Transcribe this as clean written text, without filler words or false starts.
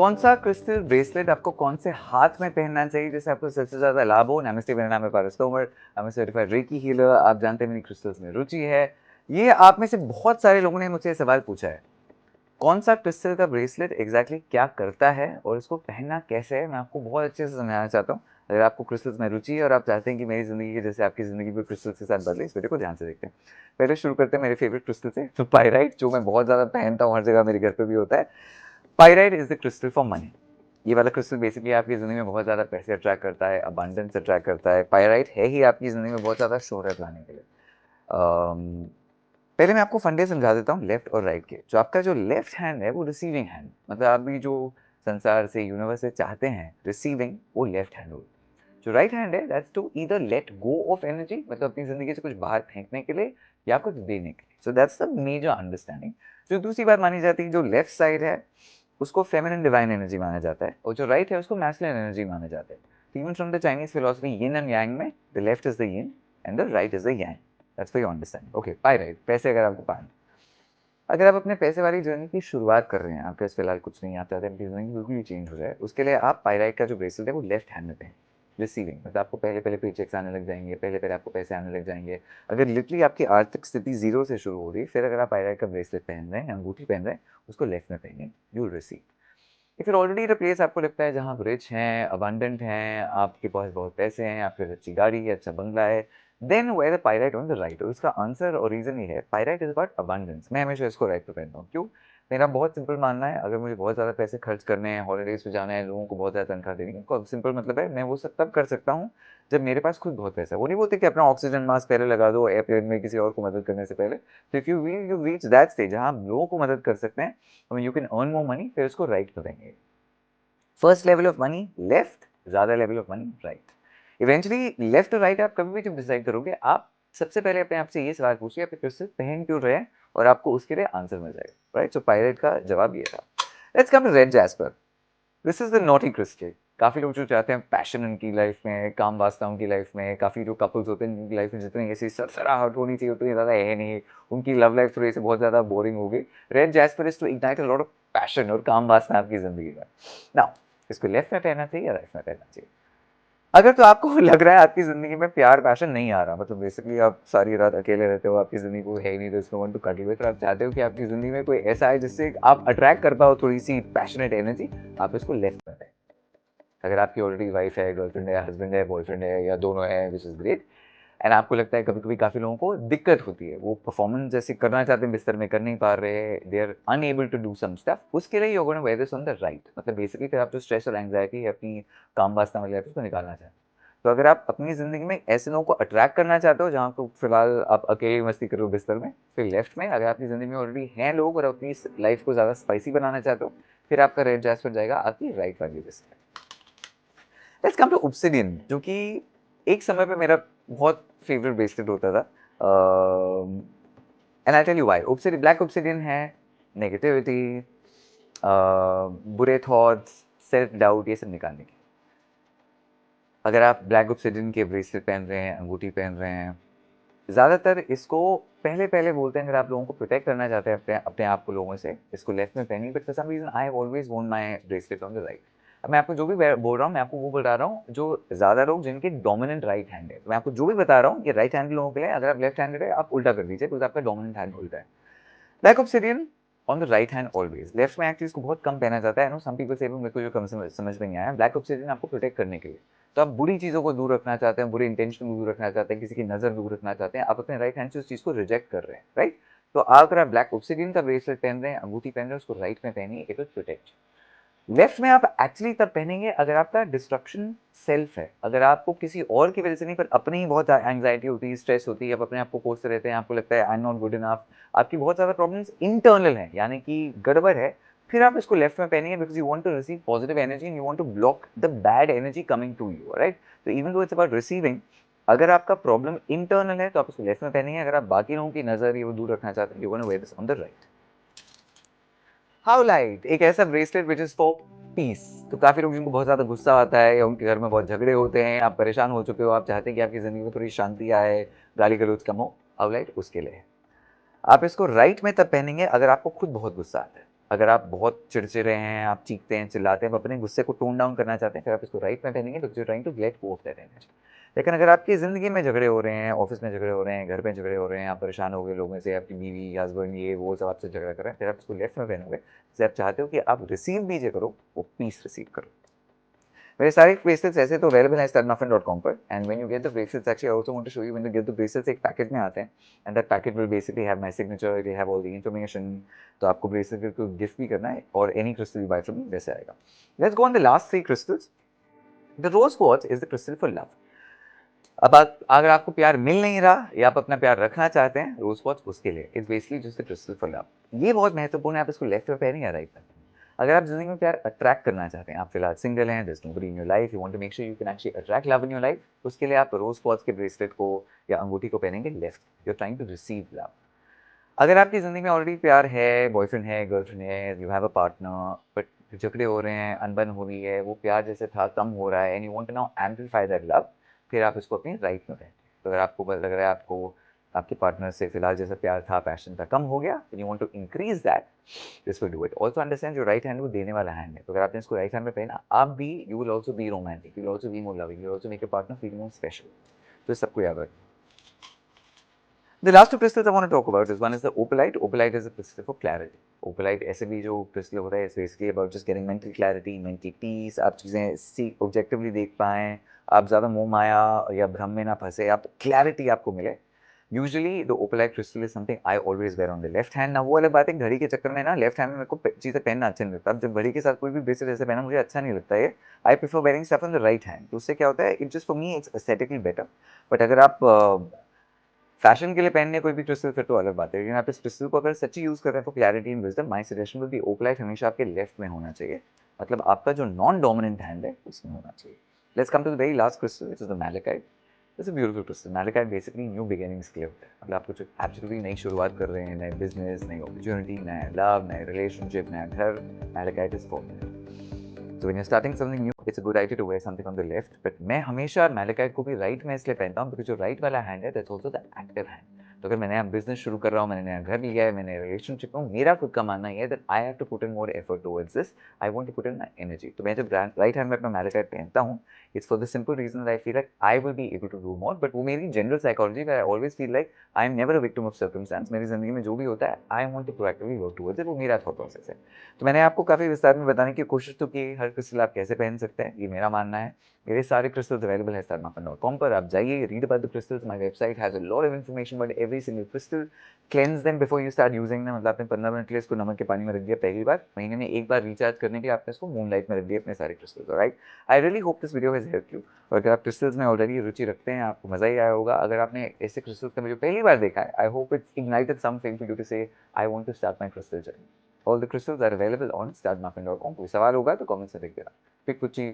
कौन सा crystal bracelet आपको कौन से हाथ में पहनना चाहिए जिससे आपको सबसे ज़्यादा लाभ हो? नमस्ते, मेरा नाम है Paras Tomar, I am a certified reiki healer. आप जानते हैं मेरी क्रिस्टल्स में रुचि है। ये आप में से बहुत सारे लोगों ने मुझसे ये सवाल पूछा है, कौन सा क्रिस्टल का ब्रेसलेट एग्जैक्टली क्या करता है और इसको पहनना कैसे है? मैं आपको बहुत अच्छे से समझाना चाहता हूँ। अगर आपको क्रिस्टल्स में रुचि है और आप चाहते हैं कि मेरी ज़िंदगी के जैसे आपकी ज़िंदगी भी क्रिस्टल्स के साथ बदले, इस वीडियो को ध्यान से देखते हैं। पहले शुरू करते हैं मेरे फेवरेट क्रिस्टल से, तो पाइराइट, जो मैं बहुत ज़्यादा पहनता हूँ, हर जगह मेरे घर पे भी होता है। Pyrite is the crystal for money. ये वाला क्रिस्टल बेसिकली आपकी ज़िंदगी में बहुत ज़्यादा पैसे अट्रैक्ट करता है, अबंडेंस अट्रैक्ट करता है। पाइराइट है ही आपकी ज़िंदगी में बहुत ज़्यादा शोहरत लाने के लिए। पहले मैं आपको फंडे समझा देता हूँ लेफ्ट और राइट के। जो आपका जो लेफ्ट हैंड है वो रिसीविंग हैंड, मतलब आप भी जो संसार से, यूनिवर्स से चाहते हैं रिसीविंग, वो लेफ्ट हैंड हो। जो राइट हैंड है that's to either let go of energy, मतलब अपनी ज़िंदगी से कुछ बाहर फेंकने के लिए या कुछ देने के लिए। So that's the major understanding. जो दूसरी बात मानी जाती है, जो लेफ्ट साइड है उसको फेमिनिन डिवाइन एनर्जी माना जाता है और जो राइट है उसको मैस्कुलिन एनर्जी माना जाता है। Even from the Chinese philosophy yin and yang में the left is the yin and the right is the yang. That's for your understanding. Okay, pyrite, पैसे अगर आपको पाने, अगर आप अपने पैसे वाली जर्नी की शुरुआत कर रहे हैं, आपके पास फिलहाल कुछ नहीं, आप चाहते हैं आपकी जिंदगी बिल्कुल ही चेंज हो जाए, उसके लिए आप पाइराइट का जो ब्रेसलेट है वो लेफ्ट हैंड में पहने। रिसीविंग मतलब आपको पहले पहले पे चेक्स आने लग जाएंगे, पहले पहले आपको पैसे आने लग जाएंगे। अगर लिटरली आपकी आर्थिक स्थिति जीरो से शुरू हो रही है, फिर अगर आप पाइराइट का ब्रेसलेट पहन रहे हैं, अंगूठी पहन रहे हैं, उसको लेफ्ट में पहनिए, यू विल रिसीव। या फिर ऑलरेडी द प्लेस आपको लगता है जहाँ आप रिच हैं, अबंडेंट हैं, आपके पास बहुत पैसे हैं, आपके पास अच्छी गाड़ी है, अच्छा बंगला है, then wear the pyrite on the right. और इसका आंसर और रीजन ये है, पाइराइट इज अबाउट अबंडेंस। मैं हमेशा इसको राइट पे पहनता हूँ। क्यों? मेरा बहुत सिंपल मानना है, अगर मुझे बहुत ज़्यादा पैसे खर्च करने हैं, हॉलीडेज पे जाना है, लोगों को बहुत ज़्यादा तनख्वाह देनी है, सिंपल मतलब है मैं वो सब तब कर सकता हूँ जब मेरे पास खुद बहुत पैसा है। वो नहीं बोलते कि अपना ऑक्सीजन मास्क पहले लगा दो एयरप्लेन में किसी और को मदद करने से पहले। तो if you reach that stage जहाँ आप लोगों को मदद कर सकते हैं, you can earn more money, फिर उसको राइट पे देंगे। First level of money left, ज्यादा level of money right. Eventually left और राइट आप कभी भी जब डिसाइड करोगे, आप सबसे पहले अपने आप से ये सवाल पूछिए, आप क्रिस्टल पहन क्यों रहे हैं, और आपको उसके लिए आंसर मिल जाएगा। राइट, सो पायरेट का जवाब ये था। Let's come to red jasper. This is the naughty crystal. काफी लोग जो चाहते हैं पैशन उनकी लाइफ में, काम वास्ता उनकी लाइफ में, काफी जो कपल्स होते हैं उनकी लाइफ में जितनी ऐसी सरसराहट होनी चाहिए उतनी ज्यादा है नहीं, उनकी लव लाइफ थोड़ी सी बहुत ज्यादा बोरिंग हो गई। Red jasper is to ignite a lot of passion और काम वास्ता आपकी जिंदगी में। नाउ, इसको लेफ्ट में पहनना चाहिए या राइट में पहनना चाहिए? अगर तो आपको लग रहा है आपकी जिंदगी में प्यार पैशन नहीं आ रहा, मतलब बेसिकली आप सारी रात अकेले रहते हो, आपकी जिंदगी को है ही नहीं, नो वन टू कटल विद, आप चाहते हो कि आपकी जिंदगी में कोई ऐसा है जिससे आप अट्रैक्ट कर पाओ थोड़ी सी पैशनेट एनर्जी, आप इसको लेफ्ट में पहने। अगर आपकी ऑलरेडी वाइफ है, गर्लफ्रेंड है, हस्बैंड है, बॉयफ्रेंड है, या दोनों है, विच इज ग्रेट। एंड आपको लगता है कभी कभी काफी लोगों को दिक्कत होती है, वो परफॉर्मेंस जैसे करना चाहते हैं बिस्तर में कर नहीं पा रहे, they are unable to do some stuff, उसके लिए you gonna wear this on the right. मतलब बेसिकली फिर आप जो स्ट्रेस और एंग्जाइटी है अपनी काम वास्ता वाली उसको निकालना चाहते हैं। तो अगर आप अपनी जिंदगी में ऐसे लोगों को अट्रैक्ट करना चाहते हो जहाँ को फिलहाल आप अकेले मस्ती करो बिस्तर में, फिर लेफ्ट में। अगर आपकी जिंदगी में ऑलरेडी हैं लोग और अपनी लाइफ को ज्यादा स्पाइसी बनाना चाहते हो, फिर आपका रेड जैस्पर जाएगा आपकी राइट वाली लिस्ट में। लेट्स कम टू ऑब्सिडियन, जो कि एक समय पे मेरा बहुत फेवरेट ब्रेसलेट होता था। And I tell you why. Obsidian, black obsidian है नेगेटिविटी, बुरे थॉट्स, सेल्फ डाउट, ये सब निकालने की। अगर आप ब्लैक ऑब्सिडियन के ब्रेसलेट पहन रहे हैं, अंगूठी पहन रहे हैं, ज़्यादातर इसको पहले पहले बोलते हैं अगर आप लोगों को प्रोटेक्ट करना चाहते हैं अपने अपने आप को लोगों से, इसको लेफ्ट में पहनिए। But for some reason I have always worn my bracelet on the right. अब मैं आपको जो भी बोल रहा हूँ, मैं आपको वो बता रहा हूँ जो ज़्यादा लोग जिनके डोमिनेंट राइट हैंड है। तो मैं आपको जो भी बता रहा हूँ ये राइट हैंड लोगों के लिए। अगर आप लेफ्ट हैंडेड है, आप उल्टा कर दीजिए, बिकॉज आपका डोमिनेंट हैंड उल्टा है। Black obsidian on the right hand always. Left में एक्चुअली इसको बहुत कम पहना जाता है। नो सम पीपल से, मेरे को जो कम समझ में नहीं आया, ब्लैक ऑब्सिडियन आपको प्रोटेक्ट करने के लिए। तो आप बुरी चीज़ों को दूर रखना चाहते हैं, बुरे इंटेंशन को दूर रखना चाहते हैं, किसी की नज़र दूर रखना चाहते हैं, आप अपने राइट हैंड से उस चीज़ को रिजेक्ट कर रहे हैं। राइट, तो अगर आप ब्लैक ऑब्सिडियन का ब्रेसलेट पहन रहे हैं, अंगूठी पहन रहे हैं, उसको राइट में पहनिए, इट विल प्रोटेक्ट। लेफ्ट में आप एक्चुअली तब पहनेंगे अगर आपका डिस्ट्रक्शन सेल्फ है, अगर आपको किसी और की वजह से नहीं पर अपनी ही बहुत एंग्जाइटी होती है, स्ट्रेस होती है, आप अपने आप को कोसते रहते हैं, आपको लगता है I am not good enough, आपकी बहुत ज़्यादा प्रॉब्लम्स इंटरनल है, यानी कि गड़बड़ है, फिर आप इसको लेफ्ट में पहनिए, because you want to receive positive energy and you want to block the bad energy coming to you. Right, तो even though it's about receiving, अगर आपका प्रॉब्लम इंटरनल है तो आप इसको लेफ्ट में पहनिए। अगर आप बाकी लोगों की नजर ये वो दूर रखना चाहते हैं, you gonna wear this on the right. Howlite, एक ऐसा bracelet which is for peace. तो काफी लोग जिनको बहुत ज्यादा गुस्सा आता है या उनके घर में बहुत झगड़े होते हैं, आप परेशान हो चुके हो, आप चाहते हैं कि आपकी जिंदगी में थोड़ी शांति आए, गाली गलौज कम हो, हाउ लाइट उसके लिए। आप इसको राइट में तब पहनेंगे अगर आपको खुद बहुत गुस्सा आता है। अगर आप बहुत चिड़चिड़े हैं, आप चीखते हैं, चिल्लाते हैं, अपने गुस्से को टोन डाउन करना चाहते हैं, फिर आप इसको राइट में पहनेंगे, because you are trying to let go of that energy. लेकिन अगर आपकी ज़िंदगी में झगड़े हो रहे हैं, ऑफ़िस में झगड़े हो रहे हैं, घर पे झगड़े हो रहे हैं, आप परेशान हो गए लोगों से, आपकी बीवी, हस्बैंड, ये वो सब आपसे झगड़ा कर रहे हैं, फिर आप इसको लेफ्ट में पहनोगे। जैसे आप चाहते हो कि आप रिसीव भी जो करो, वो पीस रिसीव करो। मेरे सारे ब्रेसलेट्स ऐसे तो अवेलेबल हैं stylemuffin.com पर, and when you get the bracelets actually I also want to show you, when you get the bracelets एक पैकेट में आते हैं, and that packet will basically have my signature, it will have all the information. तो आपको bracelet को gift भी करना है, और any crystal you buy from me वैसे आएगा। Let's go on the last 3 crystals. The rose quartz is the crystal for love. अब अगर आपको प्यार मिल नहीं रहा या आप अपना प्यार रखना चाहते हैं, रोज क्वार्ट्ज उसके लिए it's basically just the crystal for love. ये बहुत महत्वपूर्ण है, आप इसको लेफ्ट में पहनें या राइट में। अगर आप जिंदगी में प्यार अट्रैक्ट करना चाहते हैं, आप फिलहाल सिंगल हैं, there's nobody in your life, you want to make sure you can actually attract love in your life, तो उसके लिए आप रोज क्वार्ट्ज के ब्रेसलेट को या अंगूठी को पहनेंगे left. You are trying to receive love. अगर आपकी ज़िंदगी में ऑलरेडी प्यार है, बॉयफ्रेंड है, गर्लफ्रेंड है, you have a partner, but झगड़े हो रहे हैं, अनबन हो रही है, वो प्यार जैसे था कम हो रहा है, and you want to now amplify that love, फिर आप इसको अपनी राइट में पहनें। तो अगर आपको लग रहा है आपको आपके पार्टनर से फिलहाल जैसा प्यार था, पैशन था, कम हो गया, and you want to increase that, this will do it. Also understand जो राइट हैंड वो देने वाला हैंड है, तो अगर आपने इसको राइट हैंड में पहना, आप भी you will also be romantic, you will also be more loving, you will also make your partner feel more special. तो सबको याद रखें। The last two crystals I want to talk about is, one is the opalite. Opalite is a crystal for clarity. Opalite ऐसे भी जो crystal होता है, it's basically about just getting mental clarity, mental peace. आप चीज़ें सी objectively देख पाएँ, आप ज़्यादा मोह माया या भ्रम में ना फंसे, आप clarity आपको मिले। Usually the opalite crystal is something I always wear on the left hand. ना वो अलग बात है, घड़ी के चक्कर में ना लेफ्ट हैंड में मेरे को चीज़ें पहनना अच्छा नहीं लगता। अब जब घड़ी के साथ कोई भी ब्रेसलेट ऐसे पहना मुझे अच्छा नहीं लगता है। I prefer wearing stuff on the right hand. तो उससे क्या होता है, it just for me it's aesthetically better. But अगर आप फैशन के लिए पहनने कोई भी क्रिस्टल फिर तो अलग बात है, लेकिन आप इस क्रिस्टल को अगर सच्ची यूज कर रहे हैं for clarity and wisdom, my suggestion will be opalite हमेशा आपके लेफ्ट में होना चाहिए, मतलब आपका जो नॉन डोमिनेंट हैंड है उसमें होना चाहिए। Let's come to the very last crystal which is the malachite. It's a beautiful crystal. Malachite basically new beginnings के लिए होता है, मतलब आप कुछ एब्सोल्युटली नई शुरुआत कर रहे हैं, नए बिजनेस, नई अपॉर्चुनिटी, नया लव, नए रिलेशनशिप, नया घर, malachite is for that. So when you're starting something new, it's a good idea to wear something on the left. But मैं हमेशा मैलेकाइट को भी राइट में इसलिए पहनता हूँ, क्योंकि जो राइट वाला हैंड है that's also the active hand. तो अगर मैं नया बिजनेस शुरू कर रहा हूँ, मैंने नया घर लिया है, मैंने रिलेशनशिप में हूँ, मेरा खुद का मानना ये है that I have to put in more effort towards this, I want to put in my energy. तो मैं जब राइट हैंड में अपना मैलेकाइट पहनता हूँ, it's for the simple reason that I feel like I will be able to do more. But वो मेरी general psychology का, I always feel like I am never a victim of circumstance. मेरी जिंदगी में जो भी होता है, I want to proactively work towards it, वो मेरा थॉट प्रोसेस है। तो मैंने आपको काफ़ी विस्तार में बताने की कोशिश तो की, हर क्रिस्टल आप कैसे पहन सकते हैं, ये मेरा मानना है। मेरे सारे क्रिस्टल्स अवेलेबल है stylemuffin.com पर, आप जाइए, read about the crystals, my website has a lot of information about every single crystal. Cleanse them before you start using them, मतलब आपने 15 मिनट के लिए इसको नमक के पानी में रख दिया पहली बार, महीने में एक बार रिचार्ज करने के लिए आपने इसको मूनलाइट में रख दिया अपने सारे crystals. Alright, I really hope this video has helped you. और अगर आप क्रिस्टल्स में ऑलरेडी रुचि रखते हैं, आपको मज़ा ही आया होगा। अगर आपने ऐसे क्रिस्टल्स का मुझे पहली बार देखा है, I hope it's ignited something for you to say I want to start my crystal journey. All the crystals are available on stylemuffin.com. कोई सवाल होगा तो कमेंट्स में लिख देना। फिर कुछ ही